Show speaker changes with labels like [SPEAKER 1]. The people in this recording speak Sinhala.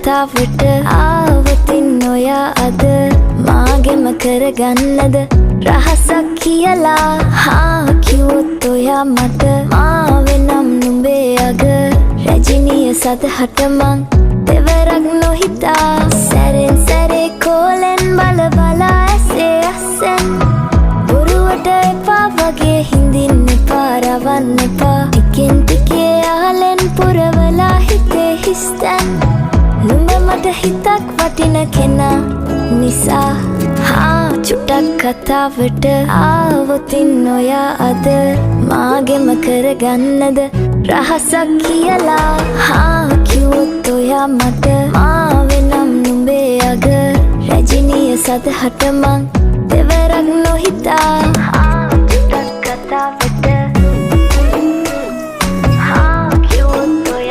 [SPEAKER 1] කතාවට ආවතින් ඔයා අද මාගෙම කරගන්නද රහසක් කියලා කිව්වොත් ඔයා මට මාවෙනම් නුඹේ අග රැජිනිය සදහට මං දෙවරක් නොහිතා සැරෙන් සැරේ කෝලෙන් බල බලා ඇසේ අස්සෙන් බොරුවට එපා වගේ හිඳින්න එපා රවන්න එපා ටිකෙන් ටිකේ ආලෙන් පුරවලා හිතේ හිස්තැන් නුඹ මට හිතක් වටින කෙනා නිසා චුට්ටක් කතාවට ආවොතින් ඔයා අද මාගෙම කරගන්නද රහසක් කියලා කිව්වොත් ඔයා මට මාවෙනම් නුඹේ අග රැජිනිය සදහට මං